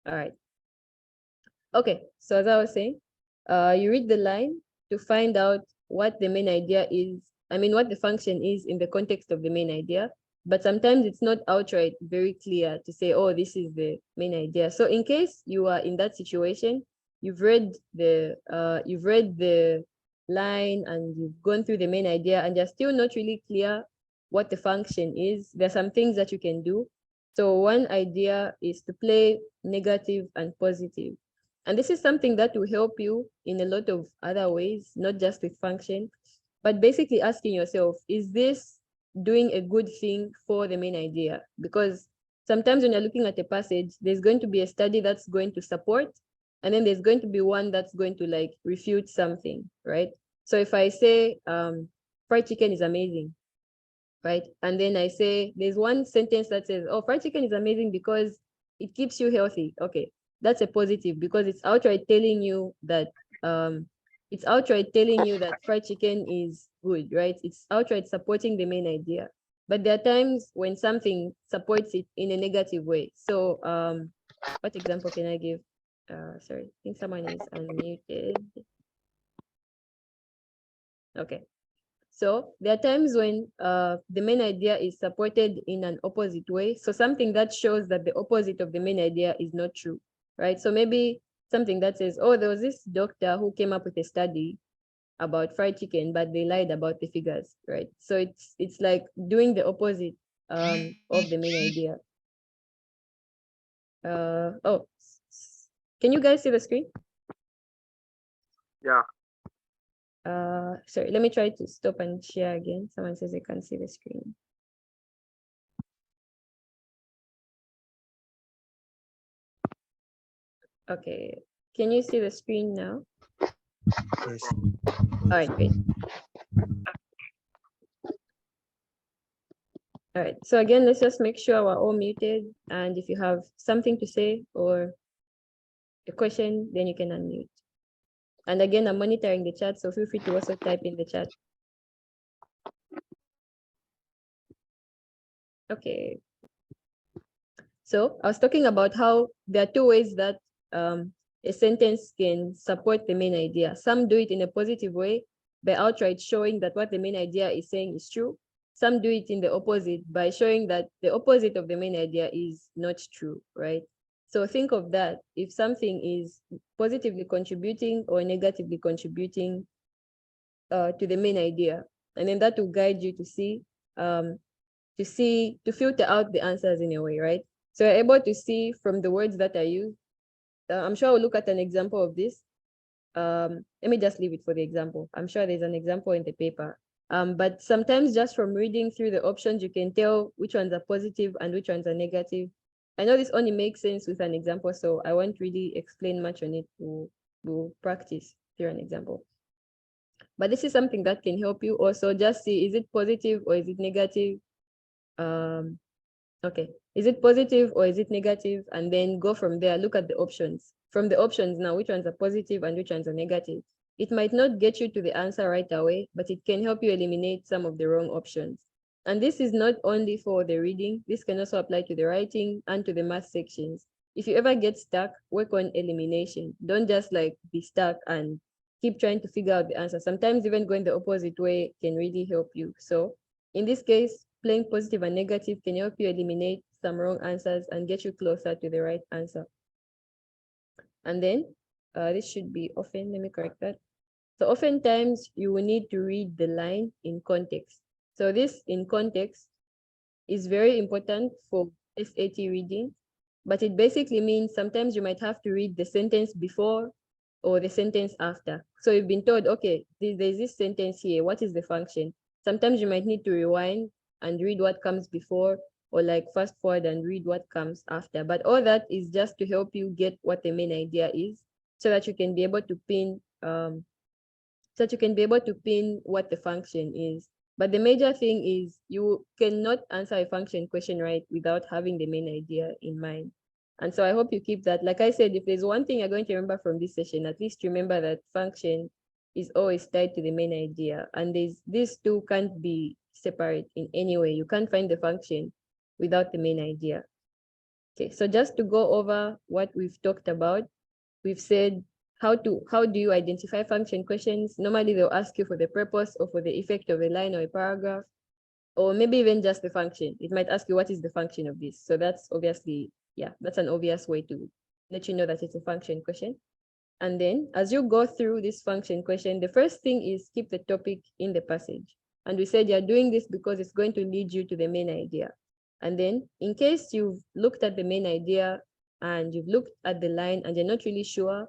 All right. Okay, so as I was saying, you read the line to find out what the main idea is. I mean, what the function is in the context of the main idea. But sometimes it's not outright very clear to say, oh, this is the main idea. So in case you are in that situation, you've read the line and you've gone through the main idea and you're still not really clear what the function is. There's some things that you can do. So one idea is to play negative and positive. And this is something that will help you in a lot of other ways, not just with function, but basically asking yourself, is this doing a good thing for the main idea? Because sometimes when you're looking at a passage, there's going to be a study that's going to support, and then there's going to be one that's going to like refute something, right? So if I say fried chicken is amazing, right? And then I say there's one sentence that says, oh, fried chicken is amazing because it keeps you healthy. Okay, that's a positive because it's outright telling you that fried chicken is good, right? It's outright supporting the main idea. But there are times when something supports it in a negative way. So what example can I give? Sorry, I think someone is unmuted. Okay. So there are times when the main idea is supported in an opposite way. So something that shows that the opposite of the main idea is not true, right? So maybe something that says, oh, there was this doctor who came up with a study about fried chicken, but they lied about the figures, right? So it's like doing the opposite of the main idea. Oh, can you guys see the screen? Yeah. Sorry, let me try to stop and share again. Someone says they can't see the screen. Okay, can you see the screen now? Yes. All right, great. All right, so again, let's just make sure we're all muted. And if you have something to say or a question, then you can unmute. And again, I'm monitoring the chat, so feel free to also type in the chat. Okay. So I was talking about how there are two ways that a sentence can support the main idea. Some do it in a positive way by outright showing that what the main idea is saying is true. Some do it in the opposite by showing that the opposite of the main idea is not true, right? So think of that. If something is positively contributing or negatively contributing to the main idea, and then that will guide you to filter out the answers in a way, right? So you're able to see from the words that I use. I'm sure we'll look at an example of this. Let me just leave it for the example. I'm sure there's an example in the paper. But sometimes just from reading through the options, you can tell which ones are positive and which ones are negative. I know this only makes sense with an example, so I won't really explain much on it. We'll practice through an example. But this is something that can help you also just see, is it positive or is it negative? Okay, is it positive or is it negative? And then go from there, look at the options. From the options now, which ones are positive and which ones are negative? It might not get you to the answer right away, but it can help you eliminate some of the wrong options. And this is not only for the reading, this can also apply to the writing and to the math sections. If you ever get stuck, work on elimination. Don't just like be stuck and keep trying to figure out the answer. Sometimes even going the opposite way can really help you. So in this case, playing positive and negative can help you eliminate some wrong answers and get you closer to the right answer. And then this should be often, let me correct that. So oftentimes you will need to read the line in context. So this in context is very important for SAT reading, but it basically means sometimes you might have to read the sentence before or the sentence after. So you've been told, okay, there's this sentence here, what is the function? Sometimes you might need to rewind and read what comes before, or like fast forward and read what comes after. But all that is just to help you get what the main idea is, so that you can be able to pin what the function is. But the major thing is you cannot answer a function question right without having the main idea in mind. And so I hope you keep that. Like I said, if there's one thing you're going to remember from this session, at least remember that function is always tied to the main idea. And these two can't be separate in any way. You can't find the function without the main idea. Okay, so just to go over what we've talked about, we've said how do you identify function questions? Normally they'll ask you for the purpose or for the effect of a line or a paragraph, or maybe even just the function. It might ask you what is the function of this. So that's obviously, yeah, that's an obvious way to let you know that it's a function question. And then as you go through this function question, the first thing is keep the topic in the passage. And we said you're doing this because it's going to lead you to the main idea. And then in case you've looked at the main idea and you've looked at the line and you're not really sure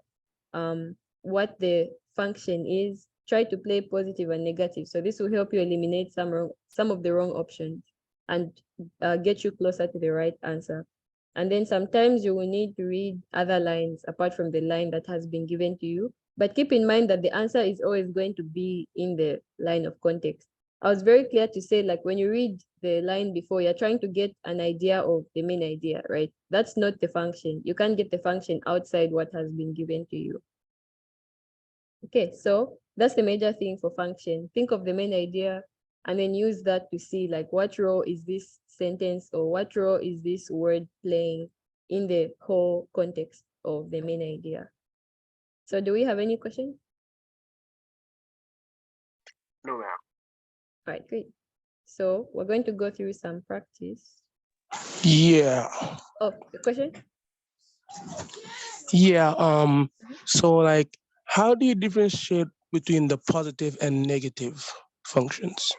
what the function is, try to play positive and negative. So this will help you eliminate some of the wrong options and get you closer to the right answer. And then sometimes you will need to read other lines apart from the line that has been given to you. But keep in mind that the answer is always going to be in the line of context. I was very clear to say, like, when you read the line before, you're trying to get an idea of the main idea, right? That's not the function. You can't get the function outside what has been given to you. Okay, so that's the major thing for function. Think of the main idea and then use that to see, like, what role is this sentence or what role is this word playing in the whole context of the main idea. So do we have any questions? No, ma'am. All right, great. So we're going to go through some practice. Yeah. Oh, the question? Yeah. So like, how do you differentiate between the positive and negative functions?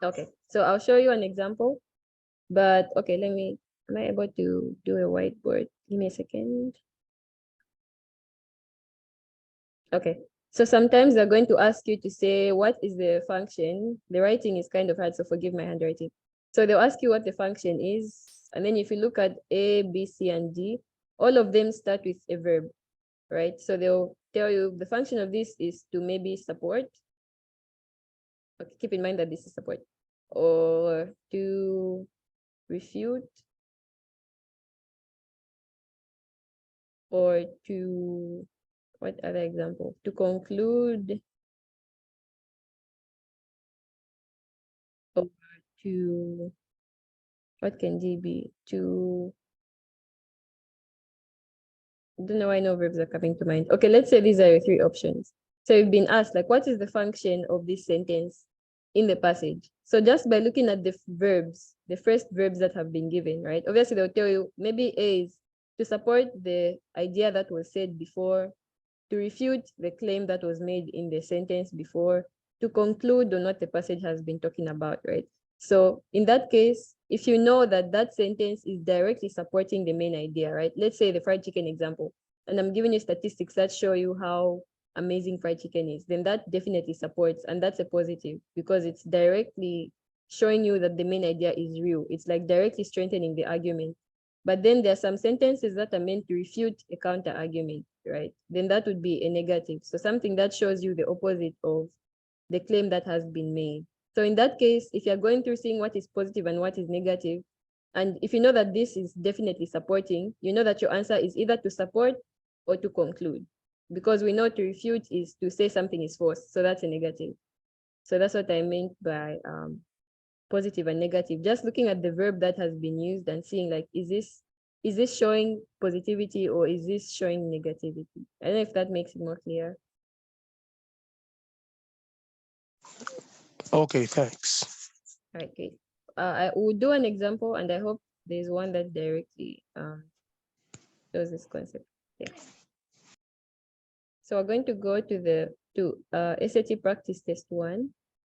Okay, so I'll show you an example, but okay, am I able to do a whiteboard? Give me a second. Okay, so sometimes they're going to ask you to say, what is the function? The writing is kind of hard, so forgive my handwriting. So they'll ask you what the function is. And then if you look at A, B, C, and D, all of them start with a verb, right? So they'll tell you the function of this is to maybe support. Okay, keep in mind that this is support. Or to refute. Or to, what other example? To conclude. Or to, what can D be? To, I don't know why no verbs are coming to mind. Okay, let's say these are your three options. So you've been asked, like, what is the function of this sentence in the passage? So just by looking at the verbs, the first verbs that have been given, right? Obviously, they'll tell you maybe A is to support the idea that was said before, to refute the claim that was made in the sentence before, to conclude on what the passage has been talking about, right? So in that case, if you know that that sentence is directly supporting the main idea, right? Let's say the fried chicken example, and I'm giving you statistics that show you how amazing fried chicken is, then that definitely supports, and that's a positive because it's directly showing you that the main idea is real. It's like directly strengthening the argument. But then there are some sentences that are meant to refute a counter argument, right? Then that would be a negative. So something that shows you the opposite of the claim that has been made. So in that case, if you're going through seeing what is positive and what is negative, and if you know that this is definitely supporting, you know that your answer is either to support or to conclude. Because we know to refute is to say something is false. So that's a negative. So that's what I meant by positive and negative. Just looking at the verb that has been used and seeing, like, is this showing positivity or is this showing negativity? I don't know if that makes it more clear. Okay, thanks. All right, great. I will do an example, and I hope there's one that directly shows this concept. Yeah. So we're going to go to the SAT practice test 1.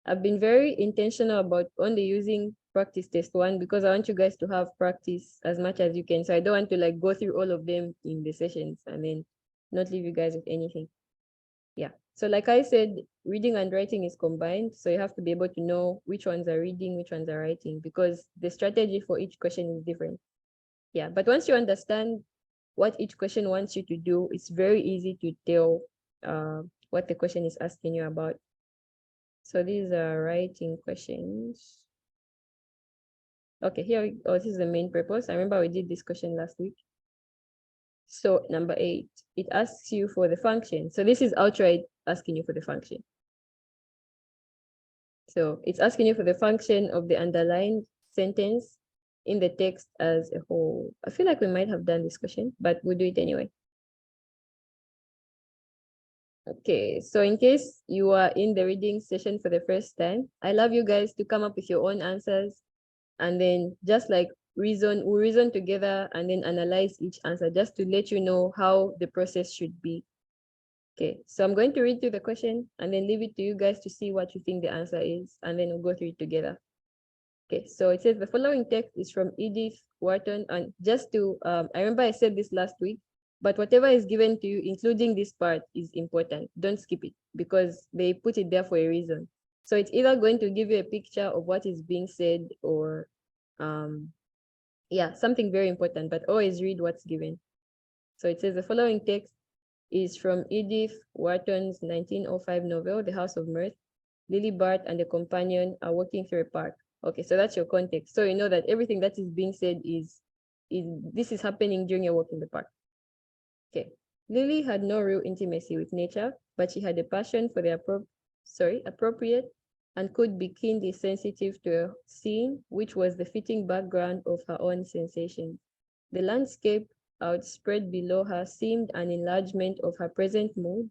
I've been very intentional about only using practice test 1 because I want you guys to have practice as much as you can. So I don't want to like go through all of them in the sessions and then not leave you guys with anything. Yeah. So like I said, reading and writing is combined. So you have to be able to know which ones are reading, which ones are writing, because the strategy for each question is different. Yeah. But once you understand what each question wants you to do, it's very easy to tell what the question is asking you about. So these are writing questions. Okay, here, this is the main purpose. I remember we did this question last week. So number 8, it asks you for the function. So this is outright asking you for the function. So it's asking you for the function of the underlined sentence in the text as a whole. I feel like we might have done this question, but we'll do it anyway. Okay, so in case you are in the reading session for the first time, I love you guys to come up with your own answers and then just like we reason together and then analyze each answer just to let you know how the process should be. Okay, so I'm going to read through the question and then leave it to you guys to see what you think the answer is, and then we'll go through it together. Okay, so it says the following text is from Edith Wharton, and just to, I remember I said this last week, but whatever is given to you, including this part, is important. Don't skip it because they put it there for a reason. So it's either going to give you a picture of what is being said or, yeah, something very important, but always read what's given. So it says the following text is from Edith Wharton's 1905 novel, The House of Mirth. Lily Bart and the companion are walking through a park. Okay, so that's your context. So you know that everything that is being said is this is happening during your walk in the park. Okay. Lily had no real intimacy with nature, but she had a passion for the appropriate and could be keenly sensitive to a scene which was the fitting background of her own sensations. The landscape outspread below her seemed an enlargement of her present mood,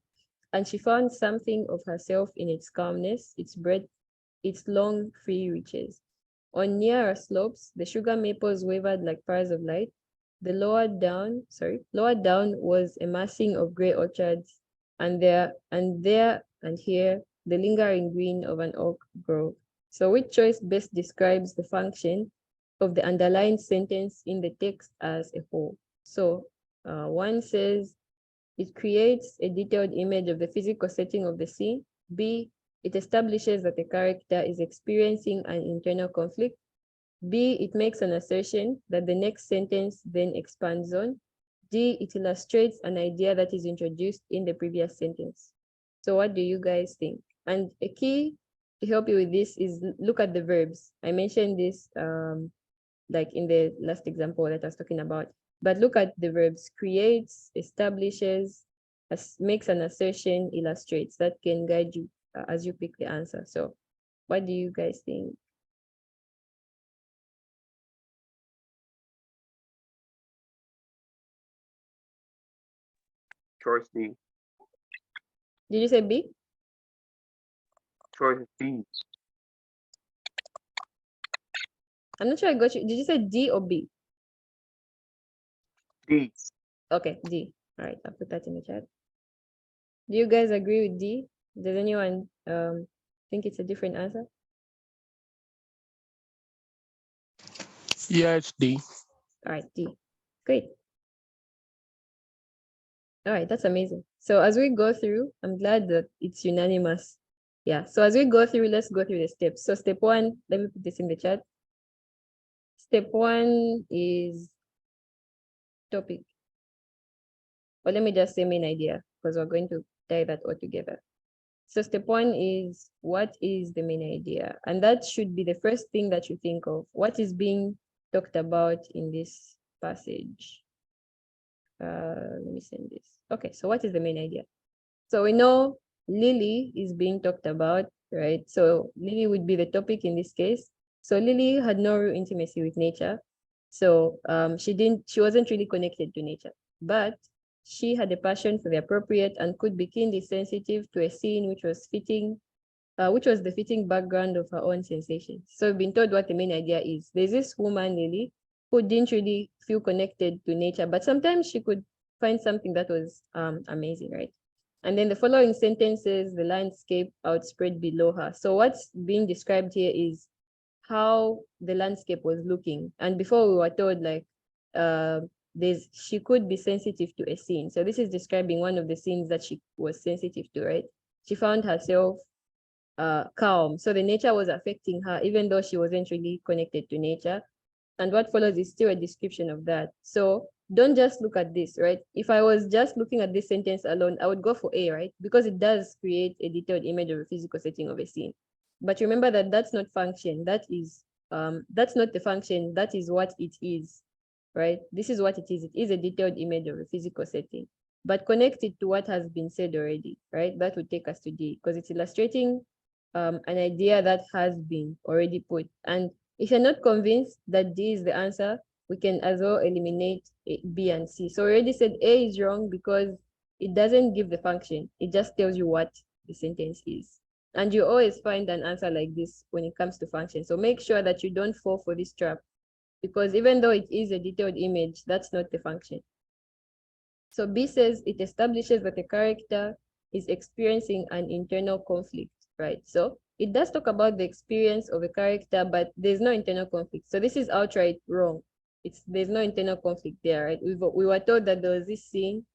and she found something of herself in its calmness, its breadth, its long, free reaches. On nearer slopes, the sugar maples wavered like pearls of light. The lower down was a massing of gray orchards, and there and here, the lingering green of an oak grove. So which choice best describes the function of the underlined sentence in the text as a whole? So one says, it creates a detailed image of the physical setting of the scene. B, it establishes that the character is experiencing an internal conflict. B, it makes an assertion that the next sentence then expands on. D, it illustrates an idea that is introduced in the previous sentence. So what do you guys think? And a key to help you with this is look at the verbs. I mentioned this like in the last example that I was talking about. But look at the verbs: creates, establishes, makes an assertion, illustrates. That can guide you as you pick the answer. So what do you guys think? Choice D. Did you say B? Choice D. I'm not sure I got you. Did you say D or B? D. Okay, D. All right, I'll put that in the chat. Do you guys agree with D? Does anyone think it's a different answer? Yeah, it's D. All right, D. Great. All right, that's amazing. So as we go through, I'm glad that it's unanimous. Yeah, so as we go through, let's go through the steps. So step one, let me put this in the chat. Step one is topic. Or let me just say main idea, because we're going to tie that all together. So step one is, what is the main idea? And that should be the first thing that you think of. What is being talked about in this passage? Let me send this. Okay, so what is the main idea? So we know Lily is being talked about, right? So Lily would be the topic in this case. So Lily had no real intimacy with nature. So she wasn't really connected to nature, but she had a passion for the appropriate and could be keenly sensitive to a scene which was the fitting background of her own sensations. So we've been told what the main idea is. There's this woman, Lily, who didn't really feel connected to nature, but sometimes she could find something that was amazing, right? And then the following sentences, the landscape outspread below her. So what's being described here is how the landscape was looking. And before we were told like, she could be sensitive to a scene. So this is describing one of the scenes that she was sensitive to, right? She found herself calm. So the nature was affecting her, even though she wasn't really connected to nature. And what follows is still a description of that. So don't just look at this, right? If I was just looking at this sentence alone, I would go for A, right? Because it does create a detailed image of a physical setting of a scene. But remember that that's not function. That's not the function. That is what it is, right? This is what it is. It is a detailed image of a physical setting, but connected to what has been said already, right? That would take us to D, because it's illustrating an idea that has been already put. And If you're not convinced that D is the answer, we can as well eliminate B and C. So we already said A is wrong because it doesn't give the function. It just tells you what the sentence is. And you always find an answer like this when it comes to functions. So make sure that you don't fall for this trap, because even though it is a detailed image, that's not the function. So B says it establishes that a character is experiencing an internal conflict, right? So it does talk about the experience of a character, but there's no internal conflict. So this is outright wrong. There's no internal conflict there, right? We were told that there was this scene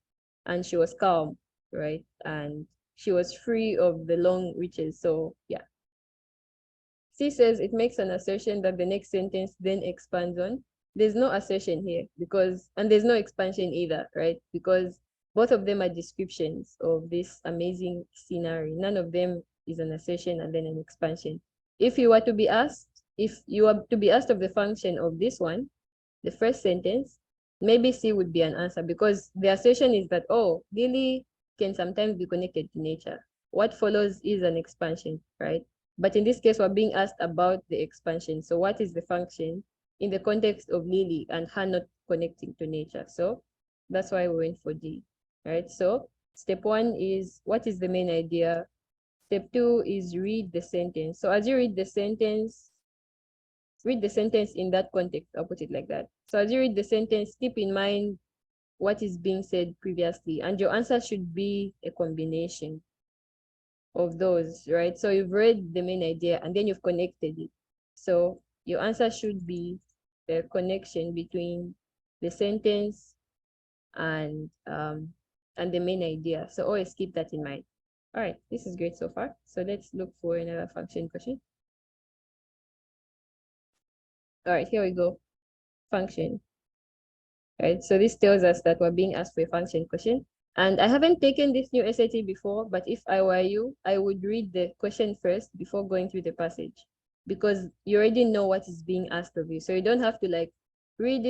and she was calm, right? And she was free of the long reaches. So yeah. C says it makes an assertion that the next sentence then expands on. There's no assertion here and there's no expansion either, right? Because both of them are descriptions of this amazing scenery. None of them is an assertion and then an expansion. If you were to be asked of the function of this one, the first sentence, maybe C would be an answer, because the assertion is that, oh, Lily can sometimes be connected to nature. What follows is an expansion, right? But in this case, we're being asked about the expansion. So what is the function in the context of Lily and her not connecting to nature? So that's why we went for D, right? So step 1 is, what is the main idea? Step 2 is read the sentence. So as you read the sentence in that context, I'll put it like that. So as you read the sentence, keep in mind what is being said previously, and your answer should be a combination of those, right? So you've read the main idea and then you've connected it. So your answer should be the connection between the sentence and the main idea. So always keep that in mind. All right, this is great so far. So let's look for another function question. All right, here we go. Function. Right, so this tells us that we're being asked for a function question. And I haven't taken this new SAT before, but if I were you, I would read the question first before going through the passage, because you already know what is being asked of you. So you don't have to like read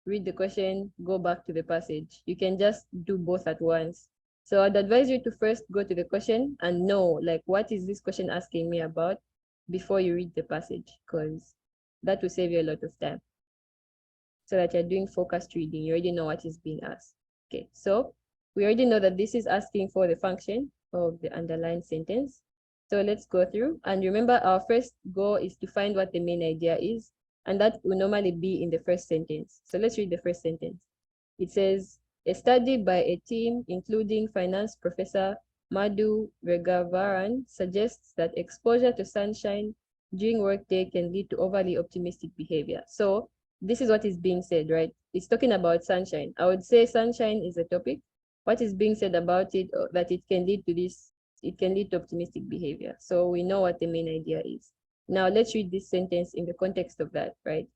the question, go back to the passage. You can just do both at once. So I'd advise you to first go to the question and know, like, what is this question asking me about before you read the passage, because that will save you a lot of time. So that you're doing focused reading, you already know what is being asked. Okay, so we already know that this is asking for the function of the underlined sentence. So let's go through. And remember, our first goal is to find what the main idea is, and that will normally be in the first sentence. So let's read the first sentence. It says, a study by a team, including finance professor Madhu Regavaran, suggests that exposure to sunshine during workday can lead to overly optimistic behavior. So this is what is being said, right? It's talking about sunshine. I would say sunshine is a topic. What is being said about it, that it can lead to optimistic behavior. So we know what the main idea is. Now let's read this sentence in the context of that, right?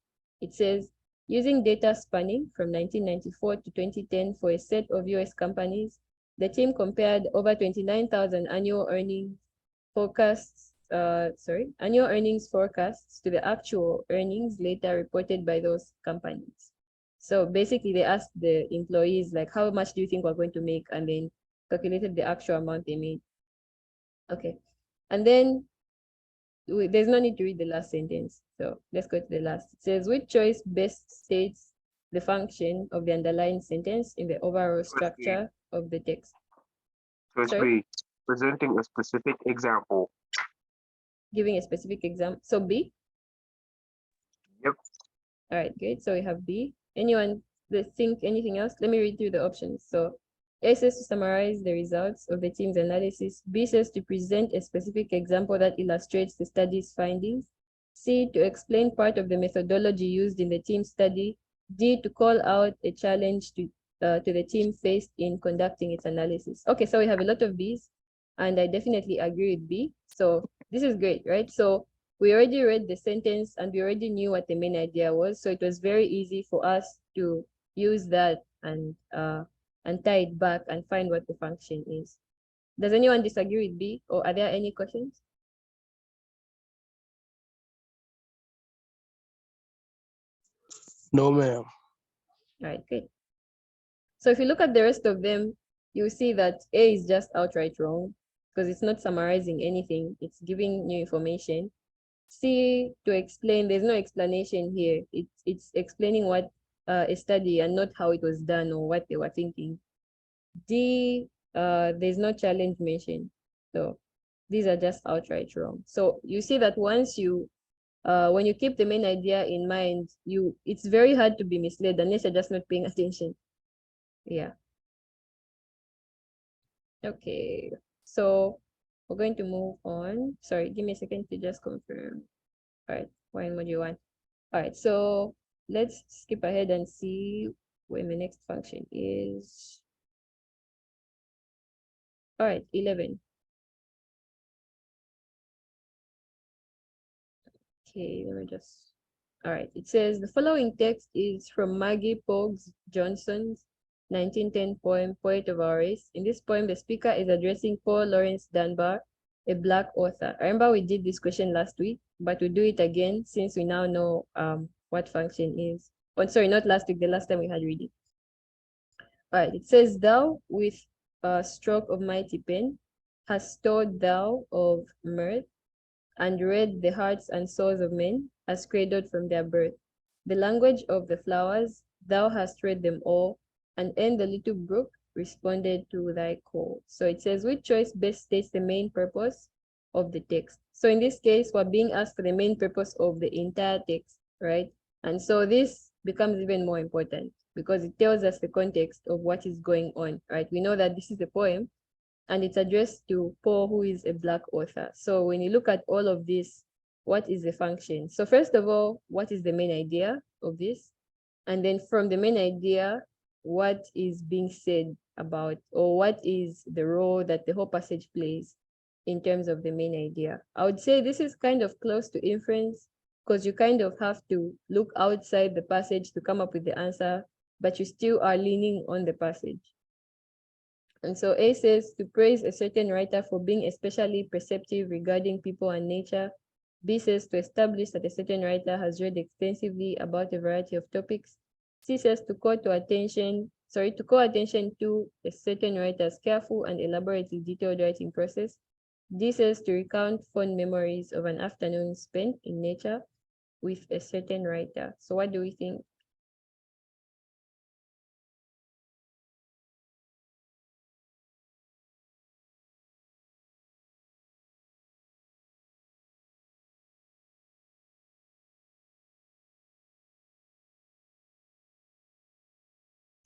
It says, using data spanning from 1994 to 2010 for a set of US companies, the team compared over 29,000 annual earnings forecasts to the actual earnings later reported by those companies. So basically they asked the employees, like, how much do you think we're going to make? And then calculated the actual amount they made. Okay. And then there's no need to read the last sentence. So let's go to the last. It says, which choice best states the function of the underlying sentence in the overall structure of the text? Sorry? Presenting a specific example. Giving a specific example. So B? Yep. All right, great. So we have B. Anyone think anything else? Let me read through the options. So A says to summarize the results of the team's analysis. B says to present a specific example that illustrates the study's findings. C, to explain part of the methodology used in the team study. D, to call out a challenge to the team faced in conducting its analysis. Okay, so we have a lot of Bs, and I definitely agree with B. So this is great, right? So we already read the sentence and we already knew what the main idea was. So it was very easy for us to use that and tie it back and find what the function is. Does anyone disagree with B, or are there any questions? No, ma'am. All right, good. So if you look at the rest of them, you'll see that A is just outright wrong because it's not summarizing anything. It's giving new information. C, to explain, there's no explanation here. It's explaining what a study and not how it was done or what they were thinking. D, there's no challenge mentioned. So these are just outright wrong. So you see that once you, when you keep the main idea in mind, it's very hard to be misled unless you're just not paying attention. Yeah. Okay. So we're going to move on. Sorry, give me a second to just confirm. All right, when would you want? All right, so let's skip ahead and see when the next function is. All right, 11. Okay, let me just. All right, it says the following text is from Maggie Pogues Johnson's 1910 poem, Poet of Our Race. In this poem, the speaker is addressing Paul Lawrence Dunbar, a Black author. I remember we did this question last week, but we'll do it again since we now know what function is. Oh, sorry, not last week, the last time we had reading. All right, it says, thou with a stroke of mighty pen hast stored thou of mirth and read the hearts and souls of men as cradled from their birth. The language of the flowers, thou hast read them all, and in the little brook responded to thy call. So it says, which choice best states the main purpose of the text? So in this case, we're being asked for the main purpose of the entire text, right? And so this becomes even more important because it tells us the context of what is going on, right? We know that this is a poem, and it's addressed to Paul, who is a Black author. So when you look at all of this, what is the function? So first of all, what is the main idea of this? And then from the main idea, what is being said about, or what is the role that the whole passage plays in terms of the main idea? I would say this is kind of close to inference because you kind of have to look outside the passage to come up with the answer, but you still are leaning on the passage. And so A says to praise a certain writer for being especially perceptive regarding people and nature. B says to establish that a certain writer has read extensively about a variety of topics. C says to call attention to a certain writer's careful and elaborately detailed writing process. D says to recount fond memories of an afternoon spent in nature with a certain writer. So what do we think?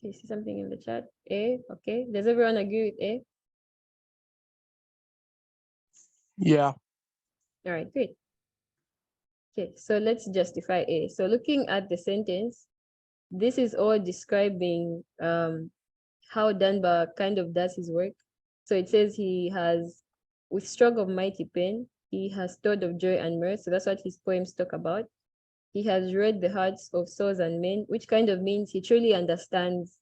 Do you see something in the chat? A, okay. Does everyone agree with A? Yeah. All right, great. Okay, so let's justify A. So looking at the sentence, this is all describing how Dunbar kind of does his work. So it says he has, with stroke of mighty pen, he has stored of joy and mirth. So that's what his poems talk about. He has read the hearts of souls and men, which kind of means he truly understands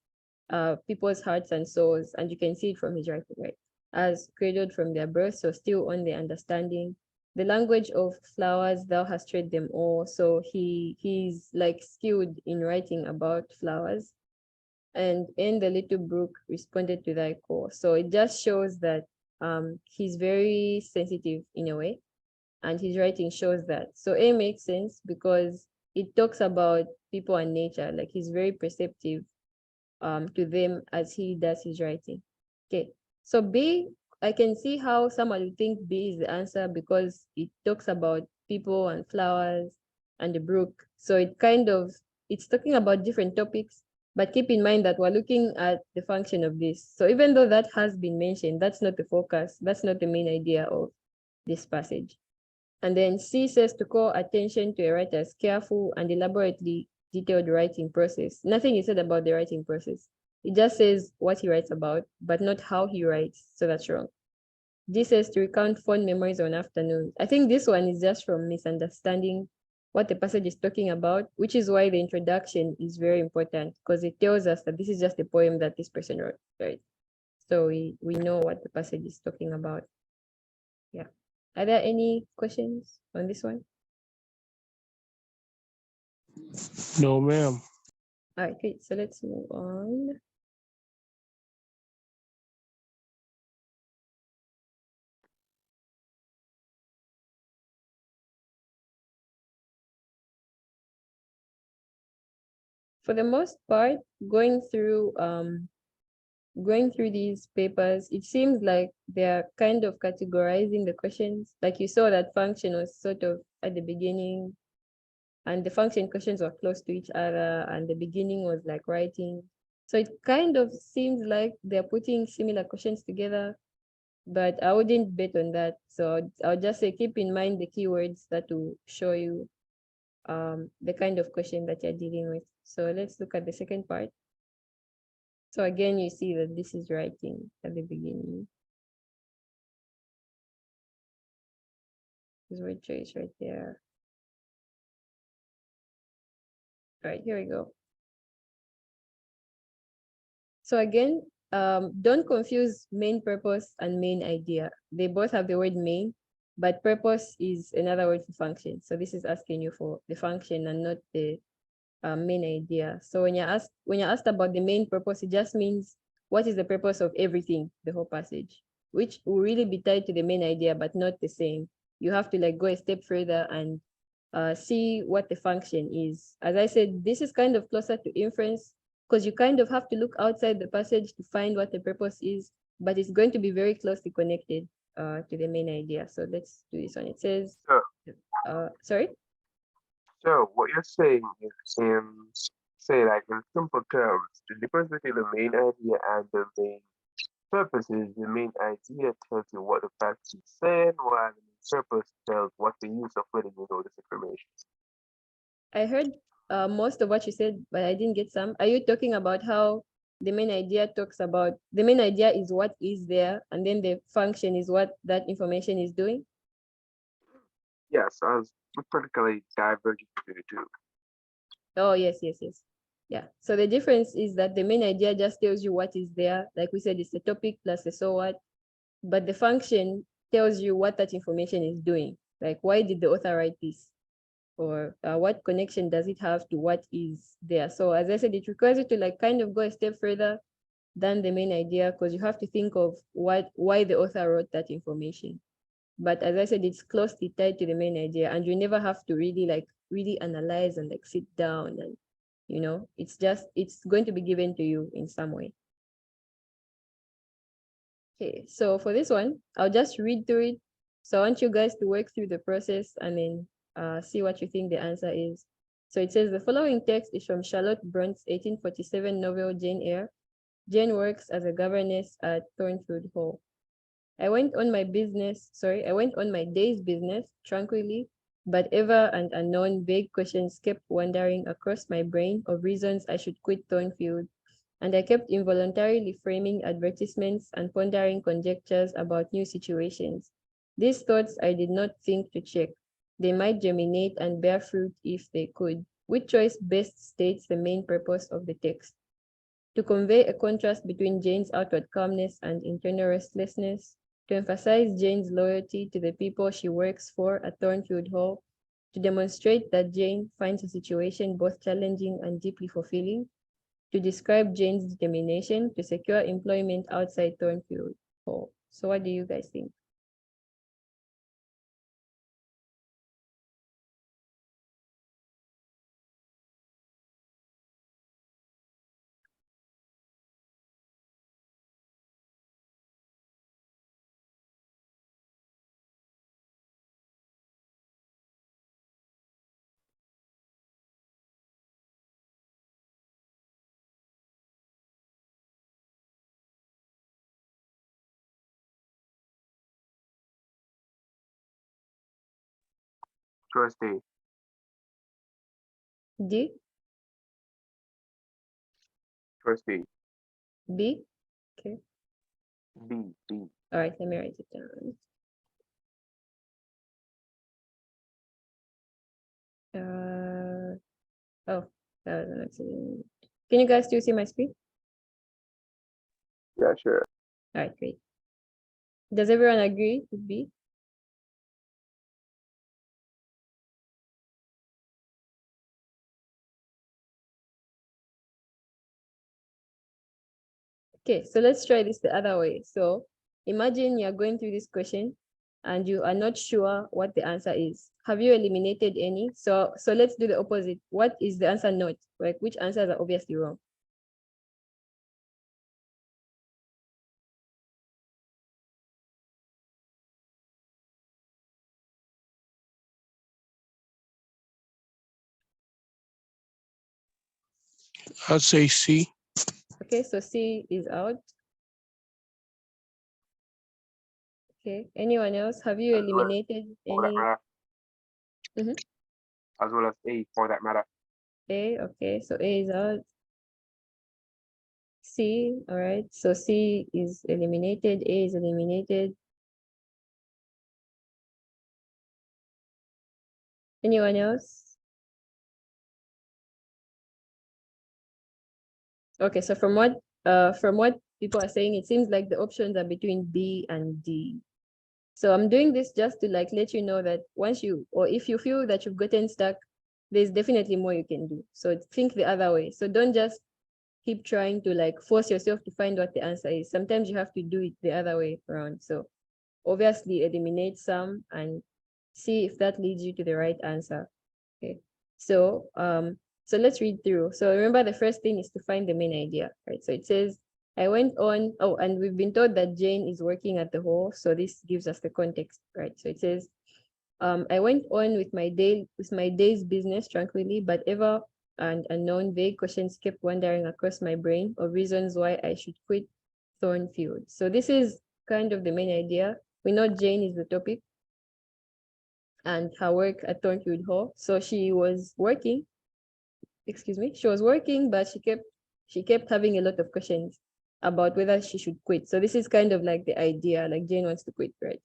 people's hearts and souls. And you can see it from his writing, right? As cradled from their birth, so still on the understanding. The language of flowers, thou hast read them all. So he's like skilled in writing about flowers. And in the little brook responded to thy call. So it just shows that he's very sensitive in a way, and his writing shows that. So A makes sense because it talks about people and nature, like he's very perceptive to them as he does his writing. Okay, so B, I can see how someone would think B is the answer because it talks about people and flowers and the brook. So it's talking about different topics, but keep in mind that we're looking at the function of this. So even though that has been mentioned, that's not the focus, that's not the main idea of this passage. And then C says to call attention to a writer's careful and elaborately detailed writing process. Nothing is said about the writing process. It just says what he writes about, but not how he writes. So that's wrong. D says to recount fond memories on afternoons. I think this one is just from misunderstanding what the passage is talking about, which is why the introduction is very important because it tells us that this is just a poem that this person wrote, right? So we know what the passage is talking about. Yeah. Are there any questions on this one? No, ma'am. All right, great. So let's move on. for the most part, going through these papers, it seems like they're kind of categorizing the questions. Like you saw that function was sort of at the beginning, and the function questions were close to each other, and the beginning was like writing. So it kind of seems like they're putting similar questions together, but I wouldn't bet on that. So I'll just say keep in mind the keywords that will show you the kind of question that you're dealing with. So let's look at the second part. So again, you see that this is writing at the beginning. This word choice right there. All right, here we go. So again, don't confuse main purpose and main idea. They both have the word main, but purpose is another word for function. So this is asking you for the function and not the main idea. So when you're asked about the main purpose, it just means what is the purpose of everything, the whole passage, which will really be tied to the main idea, but not the same. You have to like go a step further and see what the function is. As I said, this is kind of closer to inference because you kind of have to look outside the passage to find what the purpose is, but it's going to be very closely connected to the main idea. So let's do this one. It says, sorry? So what you're saying is, say like in simple terms, the difference between the main idea and the main purpose is the main idea tells you what the passage is saying, while the main purpose tells what the use of letting you know this information. I heard most of what you said, but I didn't get some. Are you talking about how the main idea talks about the main idea is what is there, and then the function is what that information is doing? Yes, I was practically diverging between the two. Oh, yes, yes, yes. Yeah. So the difference is that the main idea just tells you what is there. Like we said, it's the topic plus the so what, but the function tells you what that information is doing. Like, why did the author write this? Or what connection does it have to what is there? So as I said, it requires you to like kind of go a step further than the main idea because you have to think of why the author wrote that information. But as I said, it's closely tied to the main idea, and you never have to really analyze and like sit down and it's going to be given to you in some way. Okay, so for this one, I'll just read through it. So I want you guys to work through the process and then see what you think the answer is. So it says the following text is from Charlotte Brant's 1847 novel Jane Eyre. Jane works as a governess at Thornfield Hall. I went on my day's business tranquilly, but ever and anon vague questions kept wandering across my brain of reasons I should quit Thornfield, and I kept involuntarily framing advertisements and pondering conjectures about new situations. These thoughts I did not think to check. They might germinate and bear fruit if they could. Which choice best states the main purpose of the text? To convey a contrast between Jane's outward calmness and internal restlessness, to emphasize Jane's loyalty to the people she works for at Thornfield Hall, to demonstrate that Jane finds the situation both challenging and deeply fulfilling, to describe Jane's determination to secure employment outside Thornfield Hall. So what do you guys think? Choice A. D, Choice B. B? Okay. B. All right, let me write it down. Oh, that was an accident. Can you guys still see my screen? Yeah, sure. All right, great. Does everyone agree with B? Okay, so let's try this the other way. So imagine you're going through this question and you are not sure what the answer is. Have you eliminated any? So let's do the opposite. What is the answer not? Like, which answers are obviously wrong? I'd say C. Okay, so C is out. Okay, anyone else? Have you As well, eliminated for that any? matter, Mhm. as well as A for that matter. A, okay, so A is out. C, all right, so C is eliminated, A is eliminated. Anyone else? Okay, so from what people are saying, it seems like the options are between B and D. So I'm doing this just to like let you know that once you, or if you feel that you've gotten stuck, there's definitely more you can do. So think the other way. So don't just keep trying to like force yourself to find what the answer is. Sometimes you have to do it the other way around. So obviously eliminate some and see if that leads you to the right answer. Okay. So let's read through. So remember, the first thing is to find the main idea, right? So it says, I went on, oh, and we've been told that Jane is working at the hall. So this gives us the context, right? So it says, I went on with my day's business tranquilly, but ever and unknown vague questions kept wandering across my brain of reasons why I should quit Thornfield. So this is kind of the main idea. We know Jane is the topic and her work at Thornfield Hall. So she was working, but she kept having a lot of questions about whether she should quit. So this is kind of like the idea, like Jane wants to quit, right?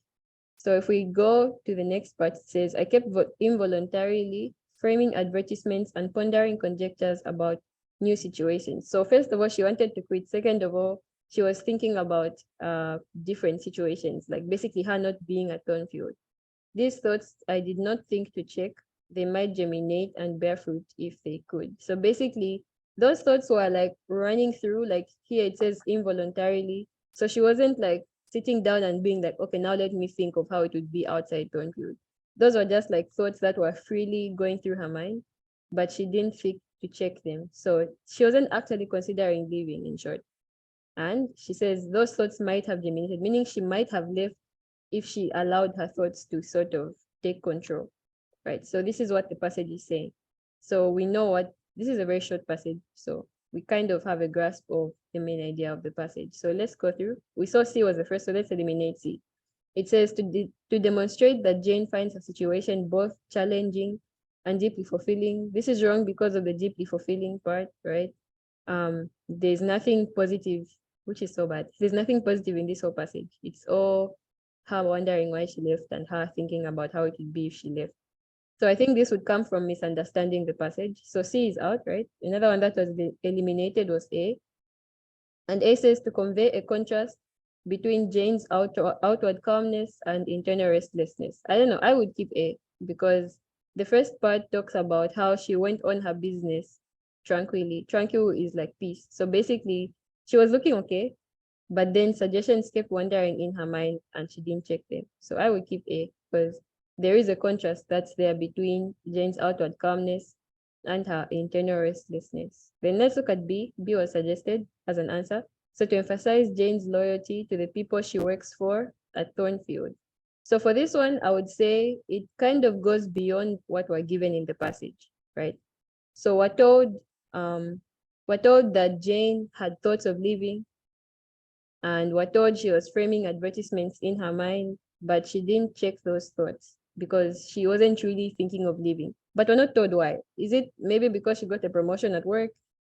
So if we go to the next part, it says, I kept involuntarily framing advertisements and pondering conjectures about new situations. So first of all, she wanted to quit. Second of all, she was thinking about different situations, like basically her not being at Thornfield. These thoughts I did not think to check. They might germinate and bear fruit if they could. So basically, those thoughts were like running through, like here it says involuntarily. So she wasn't like sitting down and being like, okay, now let me think of how it would be outside Thornfield. Those were just like thoughts that were freely going through her mind, but she didn't think to check them. So she wasn't actually considering leaving, in short. And she says those thoughts might have germinated, meaning she might have left if she allowed her thoughts to sort of take control, right? So this is what the passage is saying. So we know what, this is a very short passage, so we kind of have a grasp of the main idea of the passage. So let's go through. We saw C was the first, so let's eliminate C. It says to demonstrate that Jane finds her situation both challenging and deeply fulfilling. This is wrong because of the deeply fulfilling part, right? There's nothing positive, which is so bad. There's nothing positive in this whole passage. It's all her wondering why she left and her thinking about how it would be if she left. So I think this would come from misunderstanding the passage. So C is out, right? Another one that was eliminated was A. And A says to convey a contrast between Jane's outward calmness and internal restlessness. I don't know, I would keep A because the first part talks about how she went on her business tranquilly. Tranquil is like peace. So basically, she was looking okay, but then suggestions kept wandering in her mind and she didn't check them. So I would keep A because there is a contrast that's there between Jane's outward calmness and her internal restlessness. Then let's look at B. B was suggested as an answer. So to emphasize Jane's loyalty to the people she works for at Thornfield. So for this one, I would say it kind of goes beyond what we're given in the passage, right? So we're told that Jane had thoughts of leaving, and we're told she was framing advertisements in her mind, but she didn't check those thoughts because she wasn't really thinking of leaving. But we're not told why. Is it maybe because she got a promotion at work?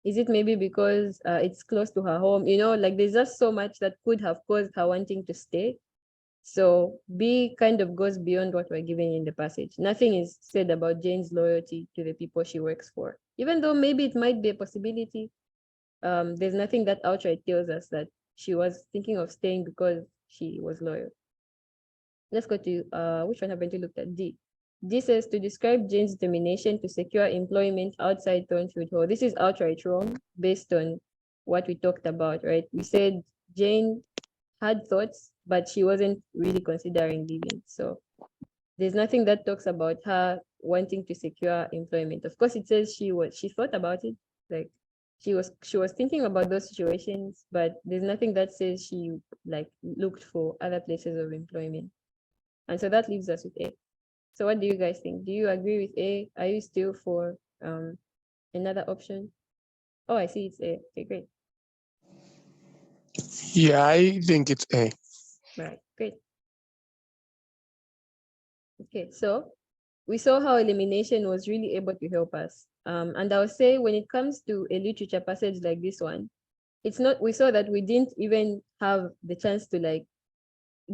Is it maybe because it's close to her home? You know, like there's just so much that could have caused her wanting to stay. So B kind of goes beyond what we're given in the passage. Nothing is said about Jane's loyalty to the people she works for. Even though maybe it might be a possibility, there's nothing that outright tells us that she was thinking of staying because she was loyal. Let's go to which one haven't you looked at? D. D says to describe Jane's determination to secure employment outside Thornfield Hall. This is outright wrong based on what we talked about, right? We said Jane had thoughts, but she wasn't really considering leaving. So there's nothing that talks about her wanting to secure employment. Of course, it says she thought about it, like she was thinking about those situations, but there's nothing that says she like looked for other places of employment. And so that leaves us with A. So what do you guys think? Do you agree with A? Are you still for another option? Oh, I see it's A. Okay, great. Yeah, I think it's A. Right, great. Okay, so we saw how elimination was really able to help us. And I'll say when it comes to a literature passage like this one, we saw that we didn't even have the chance to like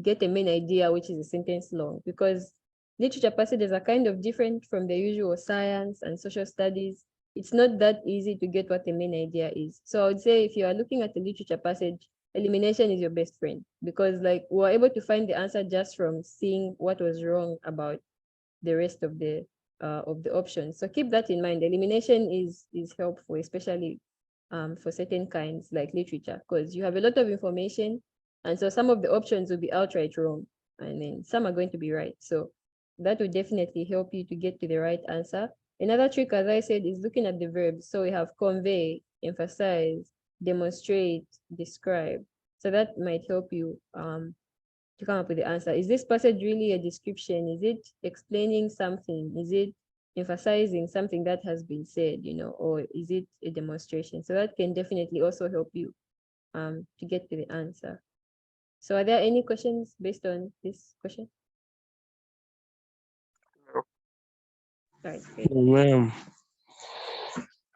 get a main idea, which is a sentence long, because literature passages are kind of different from the usual science and social studies. It's not that easy to get what the main idea is. So I would say if you are looking at the literature passage, elimination is your best friend, because like we were able to find the answer just from seeing what was wrong about the rest of the options. So keep that in mind. Elimination is helpful, especially for certain kinds like literature, because you have a lot of information, and so some of the options will be outright wrong, and then some are going to be right. So that will definitely help you to get to the right answer. Another trick, as I said, is looking at the verbs. So we have convey, emphasize, demonstrate, describe. So that might help you to come up with the answer. Is this passage really a description? Is it explaining something? Is it emphasizing something that has been said, or is it a demonstration? So that can definitely also help you to get to the answer. So are there any questions based on this question? No. All right, great. Ma'am.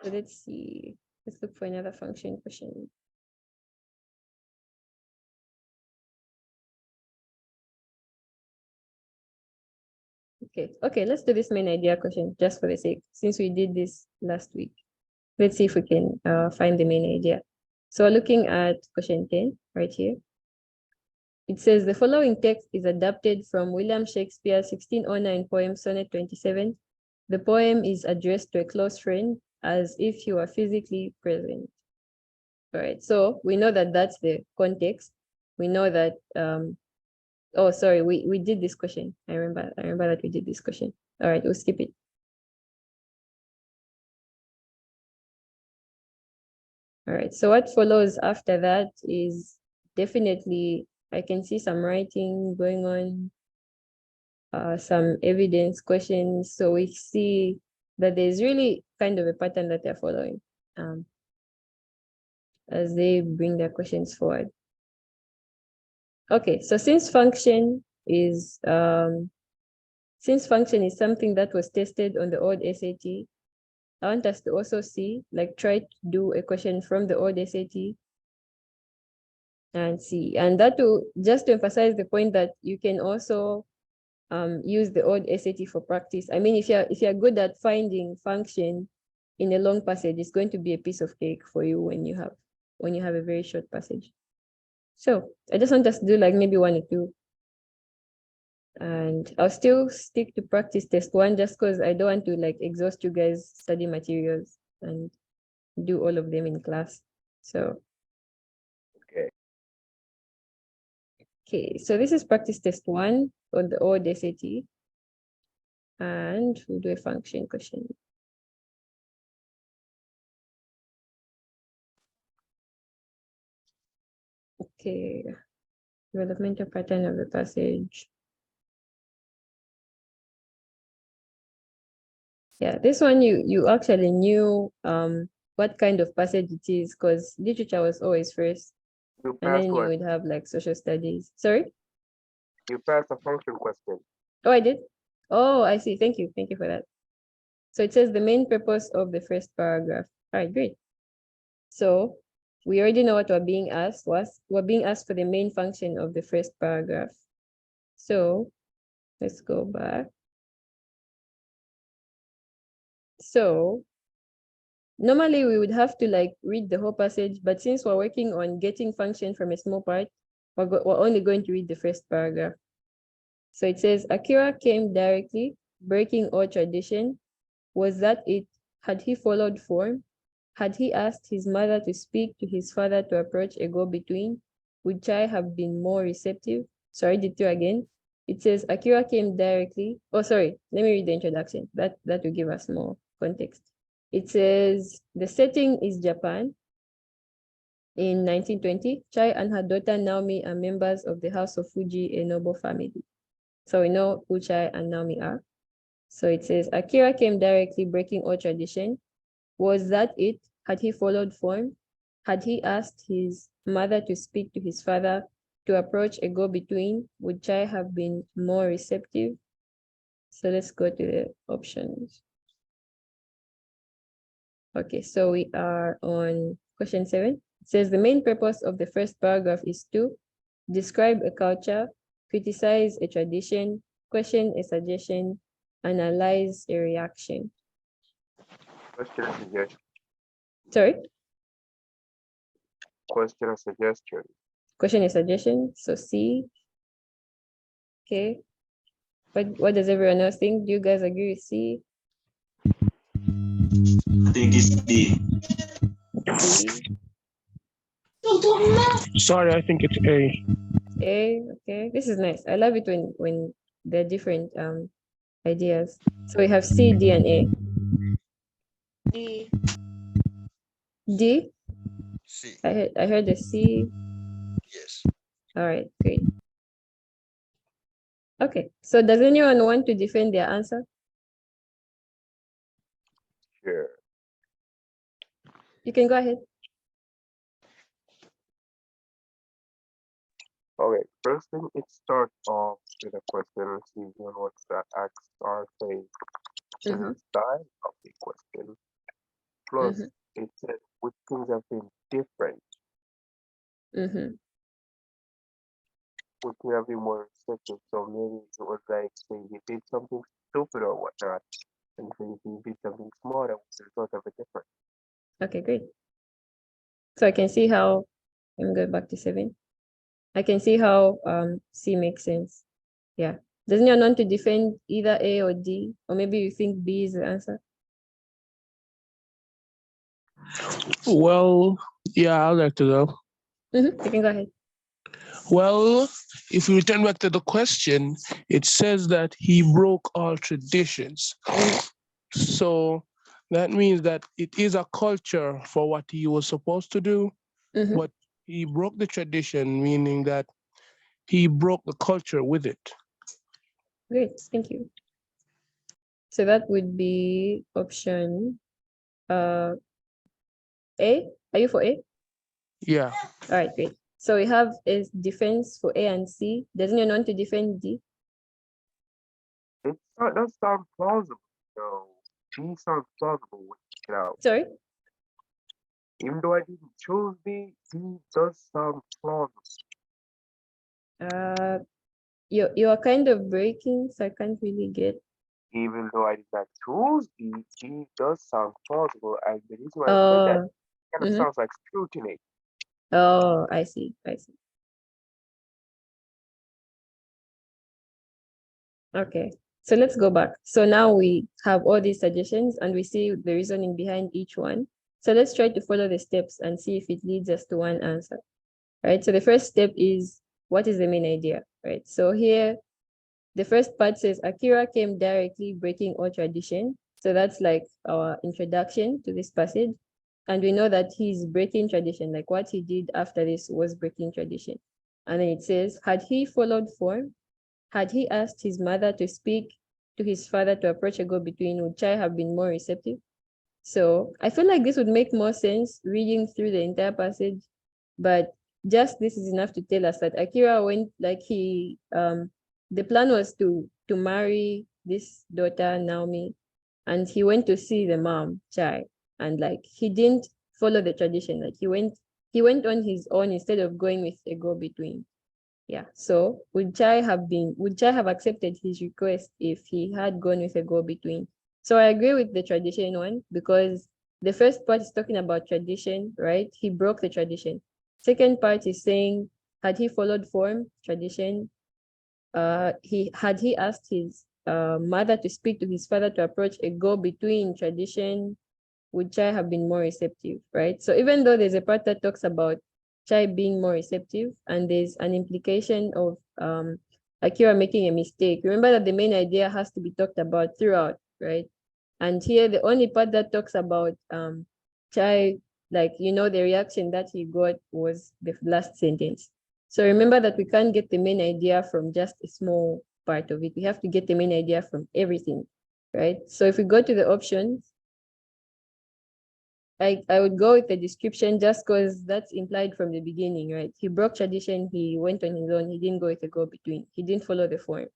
So let's see. Let's look for another function question. Okay, let's do this main idea question just for the sake, since we did this last week. Let's see if we can find the main idea. So looking at question 10 right here, it says the following text is adapted from William Shakespeare's 1609 poem Sonnet 27. The poem is addressed to a close friend as if he were physically present. All right, so we know that that's the context. We know that, oh, sorry, we did this question. I remember that we did this question. All right, we'll skip it. All right, so what follows after that is definitely, I can see some writing going on, some evidence questions. So we see that there's really kind of a pattern that they're following as they bring their questions forward. Okay, so since function is something that was tested on the old SAT, I want us to also see, like try to do a question from the old SAT and see. And that will just to emphasize the point that you can also use the old SAT for practice. I mean, if you're good at finding function in a long passage, it's going to be a piece of cake for you when you have a very short passage. So I just want us to do like maybe 1 or 2. And I'll still stick to practice test 1 just because I don't want to like exhaust you guys' study materials and do all of them in class. So okay, so this is practice test 1 on the old SAT. And we'll do a function question. Okay, developmental pattern of the passage. Yeah, this one you actually knew what kind of passage it is, because literature was always first, You and passed then you one. would have like social studies. Sorry? You passed a function question. Oh, I did? Oh, I see. Thank you. Thank you for that. So it says the main purpose of the first paragraph. All right, great. So we already know what we're being asked was. We're being asked for the main function of the first paragraph. So let's go back. So normally we would have to like read the whole passage, but since we're working on getting function from a small part, we're only going to read the first paragraph. So it says, Akira came directly, breaking all tradition. Was that it? Had he followed form? Had he asked his mother to speak to his father to approach a go-between? would Chai have been more receptive? So I did two again. It says Akira came directly. Oh, sorry. Let me read the introduction. That will give us more context. It says the setting is Japan. In 1920, Chai and her daughter Naomi are members of the House of Fuji, a noble family. So we know who Chai and Naomi are. So it says Akira came directly, breaking all tradition. Was that it? Had he followed form? Had he asked his mother to speak to his father to approach a go-between? Would Chai have been more receptive? So let's go to the options. Okay, so we are on question 7. It says the main purpose of the first paragraph is to describe a culture, criticize a tradition, question a suggestion, analyze a reaction. Question or suggestion? Sorry? Question or suggestion? Question a suggestion. So C. Okay. What does everyone else think? Do you guys agree with C? I think it's D. D. Sorry, I think it's A. A. Okay. This is nice. I love it when there are different ideas. So we have C, D, and A. D. D. C. I heard the C. Yes. All right, great. Okay. So does anyone want to defend their answer? Sure. You can go ahead. Okay, first thing, it starts off with a question, seeing what the acts are saying. The Mhm. style of the question. Plus, it says which things have been different, Mm-hmm. which things have been more receptive. So maybe it was like saying he did something stupid or whatnot, and then he did something smart and was the result of it different. Okay, great. So I can see how, let me go back to 7. I can see how C makes sense. Yeah. Doesn't anyone want to defend either A or D? Or maybe you think B is the answer? Well, yeah, I'd like to know. You can go ahead. Well, if we return back to the question, it says that he broke all traditions. So that means that it is a culture for what he was supposed to do, but he broke the tradition, meaning that he broke the culture with it. Great, thank you. So that would be option A. Are you for A? Yeah. All right, great. So we have a defense for A and C. Doesn't anyone want to defend D? It does sound plausible. So D sounds plausible with it out. Sorry? Even though I didn't choose D, D does sound plausible. You are kind of breaking, so I can't really get. Even though I did not choose D, D does sound plausible, and the reason why I said that kind of sounds like scrutiny. Oh, I see. I see. Okay, so let's go back. So now we have all these suggestions and we see the reasoning behind each one. So let's try to follow the steps and see if it leads us to one answer. Right, so the first step is, what is the main idea, right? So here, the first part says, Akira came directly, breaking all tradition. So that's like our introduction to this passage. And we know that he's breaking tradition, like what he did after this was breaking tradition. And then it says, had he followed form, had he asked his mother to speak to his father to approach a go-between, would Chai have been more receptive? So I feel like this would make more sense reading through the entire passage, but just this is enough to tell us that Akira went, like the plan was to marry this daughter, Naomi, and he went to see the mom, Chai, and like he didn't follow the tradition, like he went on his own instead of going with a go-between. Yeah. So would Chai have accepted his request if he had gone with a go-between? So I agree with the tradition one, because the first part is talking about tradition, right? He broke the tradition. Second part is saying, had he followed form, tradition, he asked his mother to speak to his father to approach a go-between, tradition, would Chai have been more receptive, right? So even though there's a part that talks about Chai being more receptive, and there's an implication of Akira making a mistake. Remember that the main idea has to be talked about throughout, right? And here the only part that talks about Chai, like, you know, the reaction that he got was the last sentence. So remember that we can't get the main idea from just a small part of it. We have to get the main idea from everything, right? So if we go to the options, I would go with the description just because that's implied from the beginning, right? He broke tradition, he went on his own, he didn't go with a go-between, he didn't follow the form.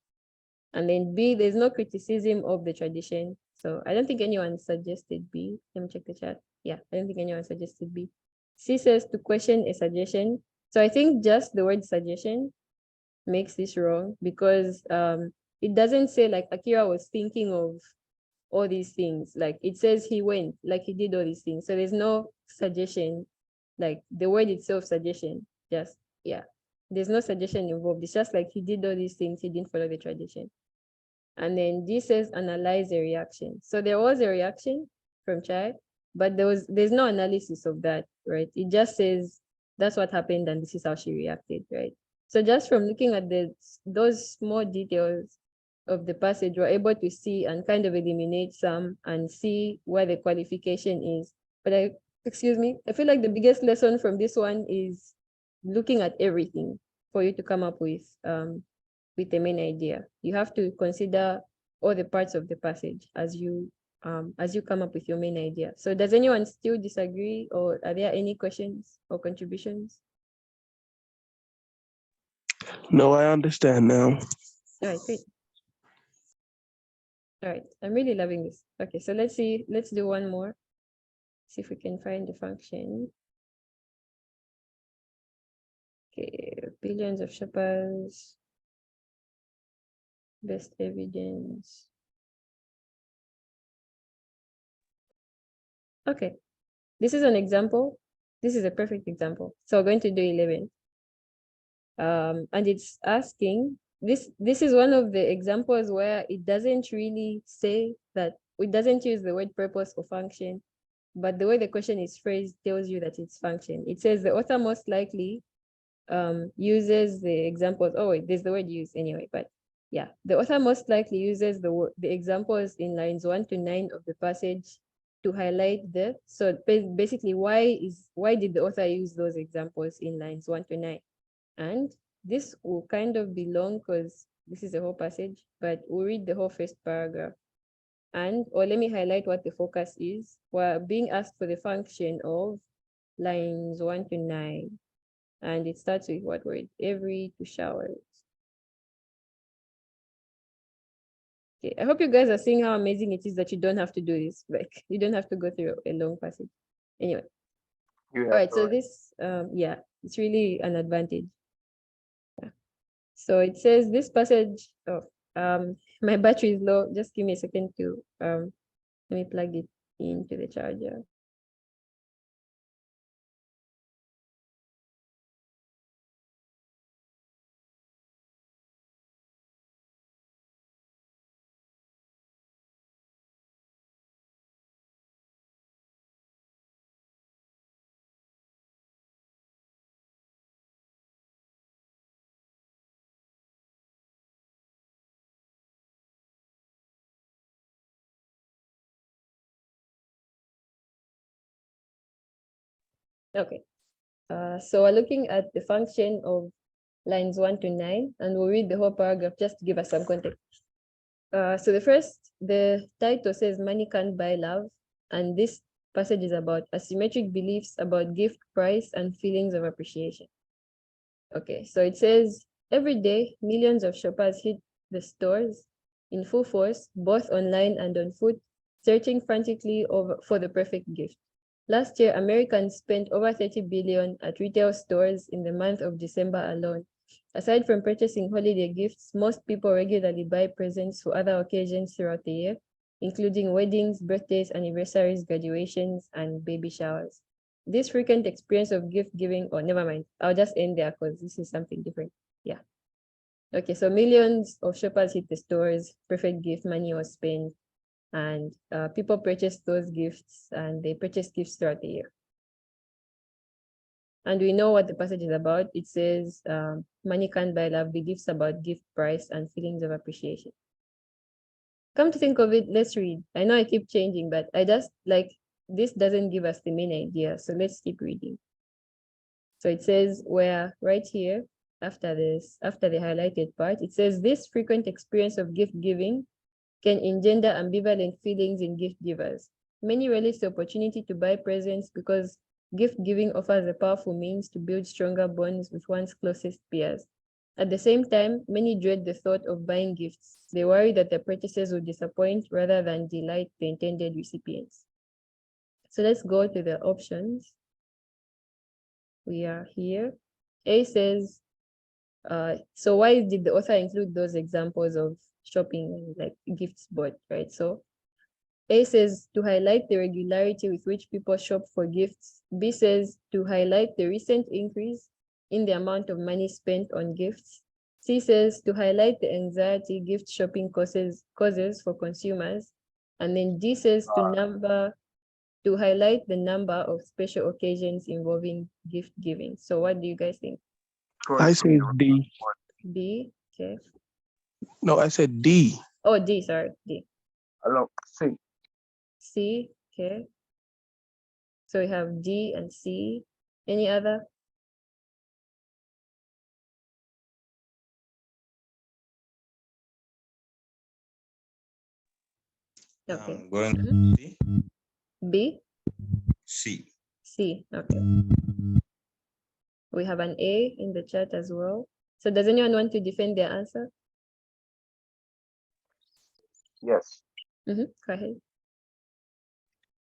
And then B, there's no criticism of the tradition. So I don't think anyone suggested B. Let me check the chat. Yeah, I don't think anyone suggested B. C says to question a suggestion. So I think just the word suggestion makes this wrong because it doesn't say like Akira was thinking of all these things. Like it says he went, like he did all these things. So there's no suggestion, like the word itself, suggestion, just, yeah. There's no suggestion involved. It's just like he did all these things, he didn't follow the tradition. And then D says analyze a reaction. So there was a reaction from Chai, but there's no analysis of that, right? It just says that's what happened and this is how she reacted, right? So just from looking at those small details of the passage, we're able to see and kind of eliminate some and see where the qualification is. But excuse me, I feel like the biggest lesson from this one is looking at everything for you to come up with the main idea. You have to consider all the parts of the passage as you come up with your main idea. So does anyone still disagree, or are there any questions or contributions? No, I understand now. All right, great. All right, I'm really loving this. Okay, so let's do one more. See if we can find the function. Okay, billions of shoppers, best evidence. Okay, this is an example. This is a perfect example. So we're going to do 11. And it's asking, this is one of the examples where it doesn't really say that, it doesn't use the word purpose or function, but the way the question is phrased tells you that it's function. It says the author most likely uses the examples. Oh wait, there's the word use anyway, but yeah, the author most likely uses the examples in lines 1 to 9 of the passage to highlight so basically why did the author use those examples in lines 1 to 9? And this will kind of be long because this is a whole passage, but we'll read the whole first paragraph. Or let me highlight what the focus is. We're being asked for the function of lines 1 to 9. And it starts with what word? Every 2 showers. Okay, I hope you guys are seeing how amazing it is that you don't have to do this. Like, you don't have to go through a long passage. Anyway. All right, so this, yeah, it's really an advantage. Yeah. So it says this passage, my battery is low. Just give me a second to, let me plug it into the charger. Okay, so we're looking at the function of lines 1 to 9, and we'll read the whole paragraph just to give us some context. So the title says money can't buy love, and this passage is about asymmetric beliefs about gift price and feelings of appreciation. Okay, so it says every day millions of shoppers hit the stores in full force, both online and on foot, searching frantically for the perfect gift. Last year, Americans spent over 30 billion at retail stores in the month of December alone. Aside from purchasing holiday gifts, most people regularly buy presents for other occasions throughout the year, including weddings, birthdays, anniversaries, graduations, and baby showers. This frequent experience of gift giving, oh, never mind. I'll just end there because this is something different. Yeah. Okay, so millions of shoppers hit the stores, perfect gift money was spent, and people purchase those gifts, and they purchase gifts throughout the year. And we know what the passage is about. It says, money can't buy love, the gifts about gift price and feelings of appreciation. Come to think of it, let's read. I know I keep changing, but I just like, this doesn't give us the main idea. So let's keep reading. So it says, where right here, after this, after the highlighted part, it says this frequent experience of gift giving can engender ambivalent feelings in gift givers. Many relish the opportunity to buy presents because gift giving offers a powerful means to build stronger bonds with one's closest peers. At the same time, many dread the thought of buying gifts. They worry that their purchases will disappoint rather than delight the intended recipients. So let's go to the options. We are here. A says, so why did the author include those examples of shopping, like gifts bought, right? So A says to highlight the regularity with which people shop for gifts. B says to highlight the recent increase in the amount of money spent on gifts. C says to highlight the anxiety gift shopping causes for consumers. And then D says to highlight the number of special occasions involving gift giving. So what do you guys think? I say D. B, okay. No, I said D. Oh, D, sorry, D. Hello, C. C, okay. So we have D and C. Any other? Okay. I'm going Mhm. C. B, C. C, okay. We have an A in the chat as well. So does anyone want to defend their answer? Yes. Go ahead.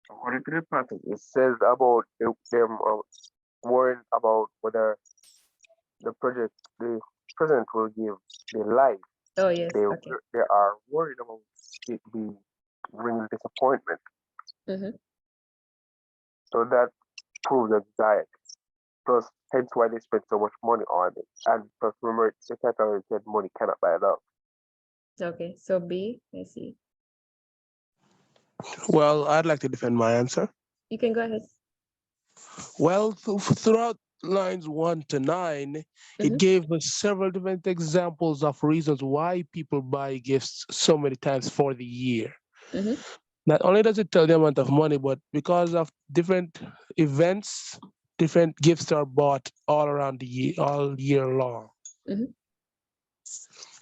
According to the passage, it says about them worrying about whether the president will give the life. Oh, yes, okay. They are worried about it being bringing disappointment. So that proves anxiety. Plus, hence why they spend so much money on it. And plus, remember, the title said money cannot buy love. Okay, so B, I see. Well, I'd like to defend my answer. You can go ahead. Well, throughout lines 1 to 9, it gave us several different examples of reasons why people buy gifts so many times for the year. Not only does it tell the amount of money, but because of different events, different gifts are bought all around the year, all year long.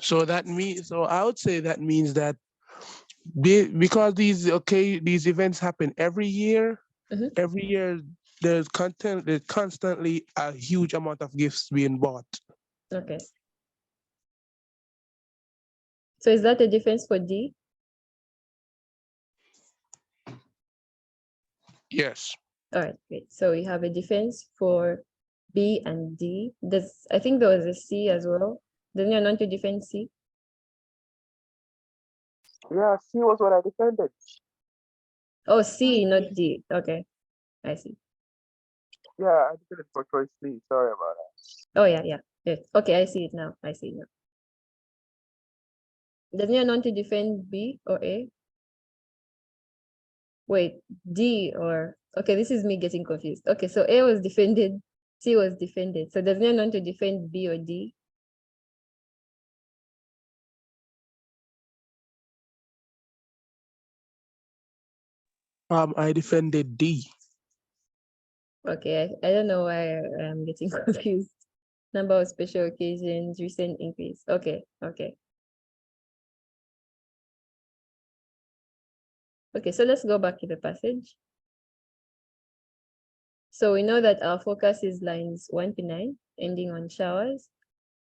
So that means, so I would say that means that because these events happen every year, there's constantly a huge amount of gifts being bought. Okay. So is that a difference for D? Yes. All right, great. So we have a difference for B and D. I think there was a C as well. Doesn't anyone want to defend C? Yeah, C was what I defended. Oh, C, not D. Okay, I see. Yeah, I defended for choice C. Sorry about that. Oh, yeah. Okay, I see it now. Doesn't anyone want to defend B or A? Wait, D or... Okay, this is me getting confused. Okay, so A was defended, C was defended. So doesn't anyone want to defend B or D? I defended D. Okay, I don't know why I'm getting confused. Number of special occasions, recent increase. Okay. Okay, so let's go back to the passage. So we know that our focus is lines 1 to 9, ending on showers.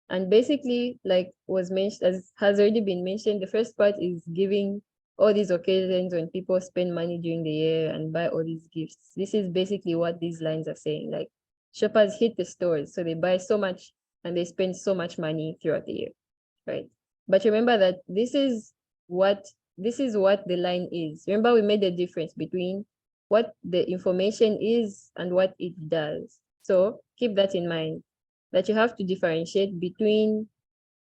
And basically, like was mentioned, as has already been mentioned, the first part is giving all these occasions when people spend money during the year and buy all these gifts. This is basically what these lines are saying. Like shoppers hit the stores, so they buy so much and they spend so much money throughout the year, right? But remember that this is what the line is. Remember, we made a difference between what the information is and what it does. So keep that in mind, that you have to differentiate between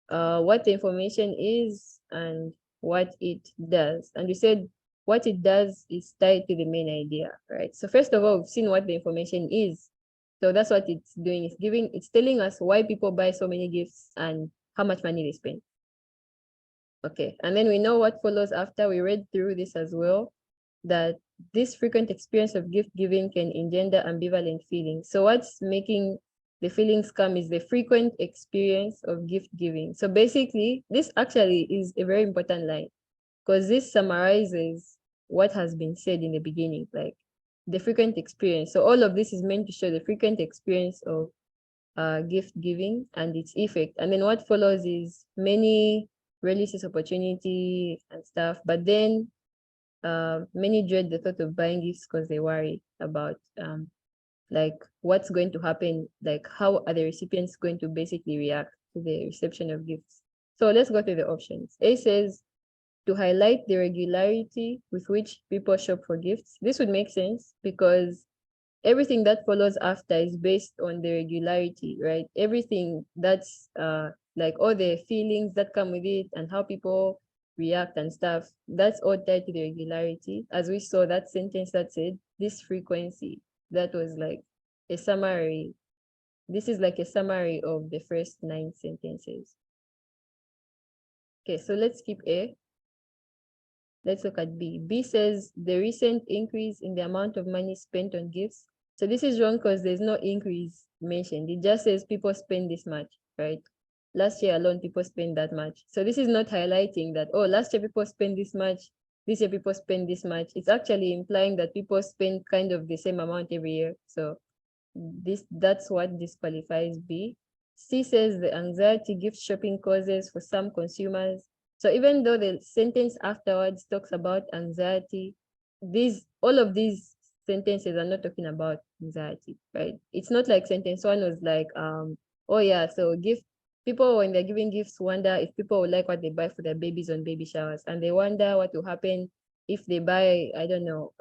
what the information is and what it does. And we said what it does is tied to the main idea, right? So first of all, we've seen what the information is. So that's what it's doing. It's telling us why people buy so many gifts and how much money they spend. Okay, and then we know what follows after. We read through this as well, that this frequent experience of gift giving can engender ambivalent feelings. So what's making the feelings come is the frequent experience of gift giving. So basically, this actually is a very important line, because this summarizes what has been said in the beginning, like the frequent experience. So all of this is meant to show the frequent experience of gift giving and its effect. And then what follows is many releases opportunity and stuff, but then many dread the thought of buying gifts because they worry about like what's going to happen, like how are the recipients going to basically react to the reception of gifts. So let's go through the options. A says to highlight the regularity with which people shop for gifts. This would make sense because everything that follows after is based on the regularity, right? Everything that's like all the feelings that come with it and how people react and stuff, that's all tied to the regularity. As we saw that sentence that said this frequency, that was like a summary. This is like a summary of the first 9 sentences. Okay, so let's skip A. Let's look at B. B says the recent increase in the amount of money spent on gifts. So this is wrong because there's no increase mentioned. It just says people spend this much, right? Last year alone, people spend that much. So this is not highlighting that, oh, last year people spend this much, this year people spend this much. It's actually implying that people spend kind of the same amount every year. So that's what disqualifies B. C says the anxiety gift shopping causes for some consumers. So even though the sentence afterwards talks about anxiety, all of these sentences are not talking about anxiety, right? It's not like sentence 1 was like, oh yeah, so people when they're giving gifts wonder if people will like what they buy for their babies on baby showers, and they wonder what will happen if they buy, I don't know,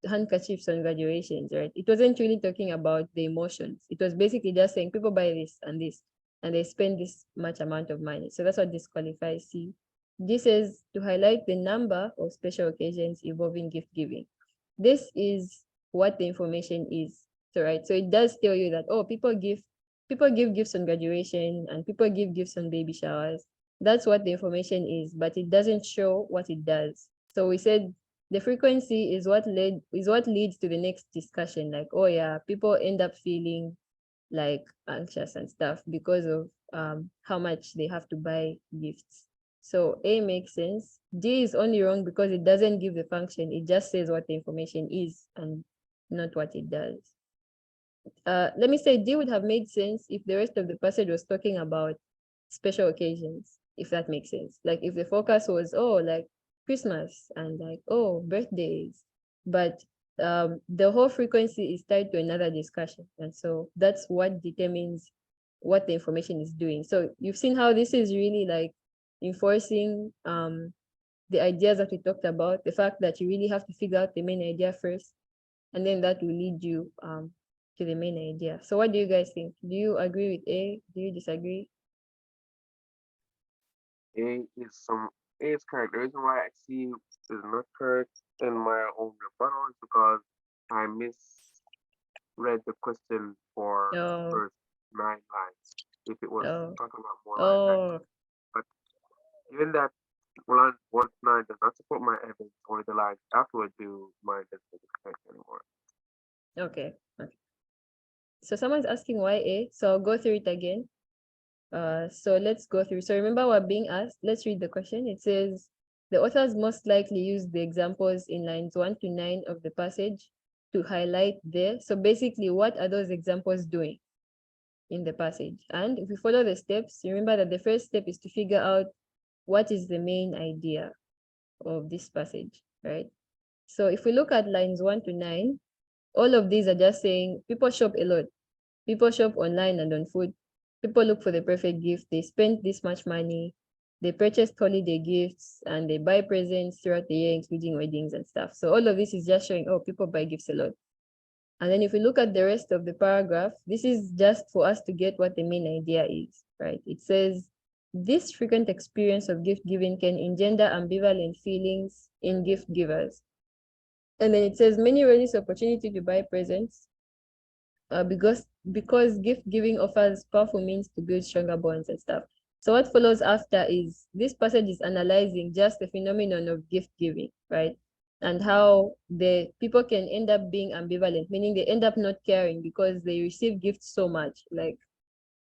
handkerchiefs on graduations, right? It wasn't really talking about the emotions. It was basically just saying people buy this, and they spend this much amount of money. So that's what disqualifies C. This is to highlight the number of special occasions involving gift giving. This is what the information is. So right, so it does tell you that, oh, people give gifts on graduation and people give gifts on baby showers. That's what the information is, but it doesn't show what it does. So we said the frequency is what leads to the next discussion, like, oh yeah, people end up feeling like anxious and stuff because of how much they have to buy gifts. So A makes sense. D is only wrong because it doesn't give the function. It just says what the information is and not what it does. Let me say D would have made sense if the rest of the passage was talking about special occasions, if that makes sense. Like if the focus was, oh, like Christmas and like, oh, birthdays. But the whole frequency is tied to another discussion. And so that's what determines what the information is doing. So you've seen how this is really like enforcing the ideas that we talked about, the fact that you really have to figure out the main idea first, and then that will lead you to the main idea. So what do you guys think? Do you agree with A? Do you disagree? A is correct. The reason why I see is not correct in my own rebuttal is because I misread the question for the Oh, first 9 lines. If it was oh, talking about more like that. oh, But given that line 1-9 does not support my evidence, only the lines afterward do, mine doesn't correct anymore. okay. So someone's asking why A, so I'll go through it again. So let's go through. So remember we're being asked, let's read the question. It says, the authors most likely use the examples in lines 1 to 9 of the passage to highlight there. So basically, what are those examples doing in the passage? And if we follow the steps, remember that the first step is to figure out what is the main idea of this passage, right? So if we look at lines 1 to 9, all of these are just saying people shop a lot. People shop online and on food. People look for the perfect gift. They spend this much money. They purchase holiday gifts and they buy presents throughout the year, including weddings and stuff. So all of this is just showing, oh, people buy gifts a lot. And then if we look at the rest of the paragraph, this is just for us to get what the main idea is, right? It says, this frequent experience of gift giving can engender ambivalent feelings in gift givers. And then it says, many relish opportunity to buy presents. because gift giving offers powerful means to build stronger bonds and stuff. So what follows after is this passage is analyzing just the phenomenon of gift giving, right? And how the people can end up being ambivalent, meaning they end up not caring because they receive gifts so much, like.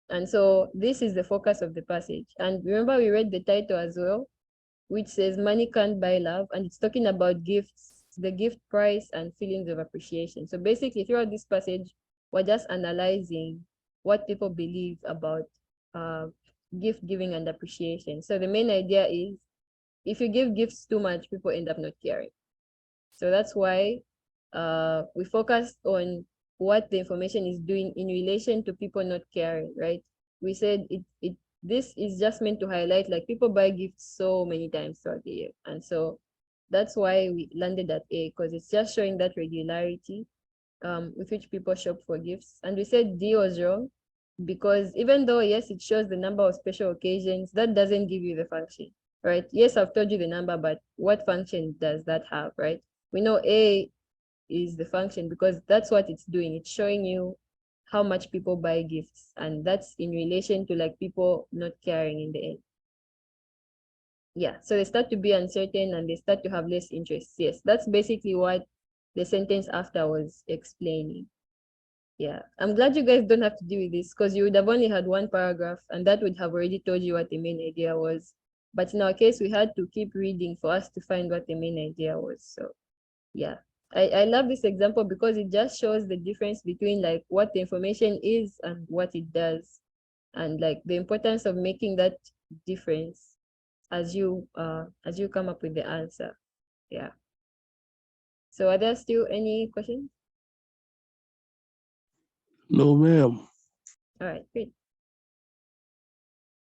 And so this is the focus of the passage. And remember, we read the title as well, which says money can't buy love, and it's talking about gifts, the gift price, and feelings of appreciation. So basically, throughout this passage, we're just analyzing what people believe about gift giving and appreciation. So the main idea is if you give gifts too much, people end up not caring. So that's why we focused on what the information is doing in relation to people not caring, right? We said this is just meant to highlight, like, people buy gifts so many times throughout the year. And so that's why we landed at A, because it's just showing that regularity with which people shop for gifts. And we said D was wrong because even though, yes, it shows the number of special occasions, that doesn't give you the function, right? Yes, I've told you the number, but what function does that have, right? We know A is the function because that's what it's doing. It's showing you how much people buy gifts, and that's in relation to, like, people not caring in the end. Yeah, so they start to be uncertain and they start to have less interest. Yes, that's basically what the sentence after was explaining. Yeah, I'm glad you guys don't have to deal with this because you would have only had one paragraph and that would have already told you what the main idea was. But in our case, we had to keep reading for us to find what the main idea was. So yeah, I love this example because it just shows the difference between, like, what the information is and what it does, and, like, the importance of making that difference as you come up with the answer. Yeah. So are there still any questions? No, ma'am. All right, great.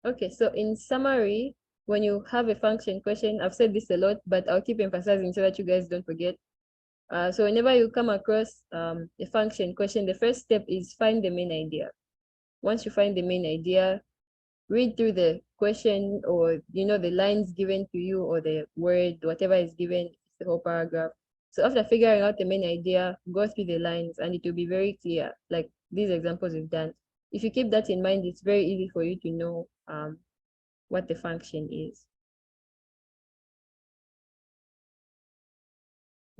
Okay, so in summary, when you have a function question, I've said this a lot, but I'll keep emphasizing so that you guys don't forget. So whenever you come across a function question, the first step is find the main idea. Once you find the main idea, read through the question, or the lines given to you, or the word, whatever is given, the whole paragraph. So after figuring out the main idea, go through the lines and it will be very clear, like these examples we've done. If you keep that in mind, it's very easy for you to know what the function is.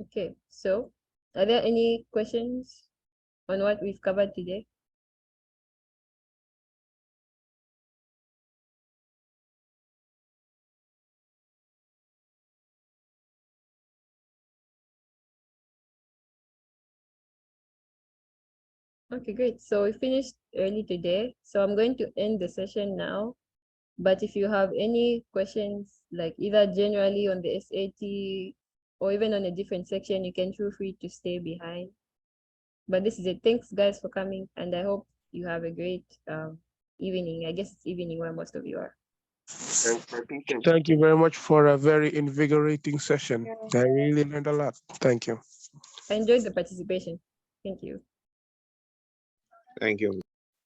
Okay, so are there any questions on what we've covered today? Okay, great. So we finished early today. So I'm going to end the session now. But if you have any questions, like either generally on the SAT or even on a different section, you can feel free to stay behind. But this is it. Thanks, guys, for coming. And I hope you have a great evening. I guess it's evening where most of you are. Thanks for teaching. Thank you very much for a very invigorating session. I really learned a lot. Thank you. I enjoyed the participation. Thank you. Thank you.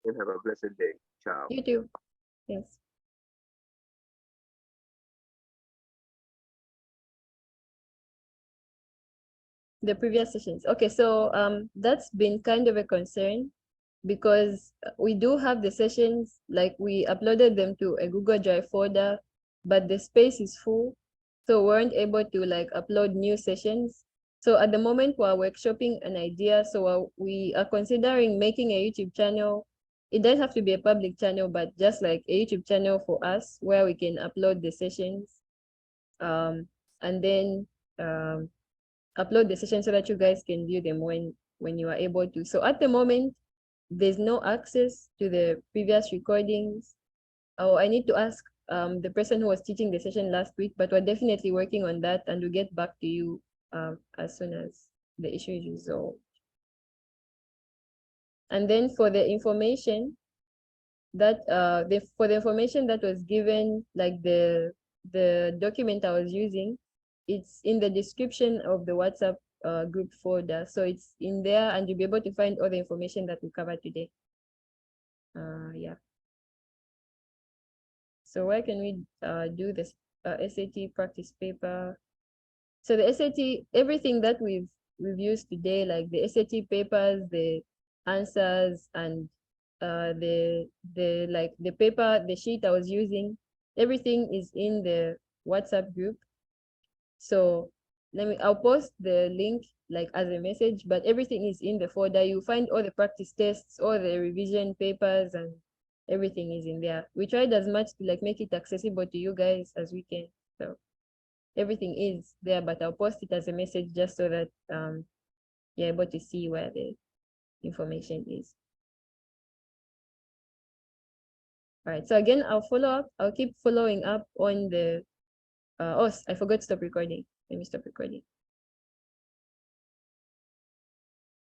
And have a blessed day. Ciao. You too. Thanks. The previous sessions. Okay, so that's been kind of a concern because we do have the sessions, like we uploaded them to a Google Drive folder, but the space is full, so we weren't able to, like, upload new sessions. So at the moment we're workshopping an idea, so we are considering making a YouTube channel. It doesn't have to be a public channel, but just like a YouTube channel for us where we can upload the sessions, and then upload the sessions so that you guys can view them when you are able to. So at the moment, there's no access to the previous recordings. Oh, I need to ask the person who was teaching the session last week, but we're definitely working on that, and we'll get back to you as soon as the issue is resolved. And then for the information that for the information that was given, like the document I was using, it's in the description of the WhatsApp group folder. So it's in there and you'll be able to find all the information that we covered today. Yeah. So where can we do this SAT practice paper? So the SAT, everything that we've used today, like the SAT papers, the answers and the paper, the sheet I was using, everything is in the WhatsApp group. So I'll post the link like as a message, but everything is in the folder. You find all the practice tests, all the revision papers, and everything is in there. We tried as much to like make it accessible to you guys as we can. So everything is there, but I'll post it as a message just so that you're able to see where the information is. All right, so again, I'll follow up. I'll keep following up on the, I forgot to stop recording. Let me stop recording.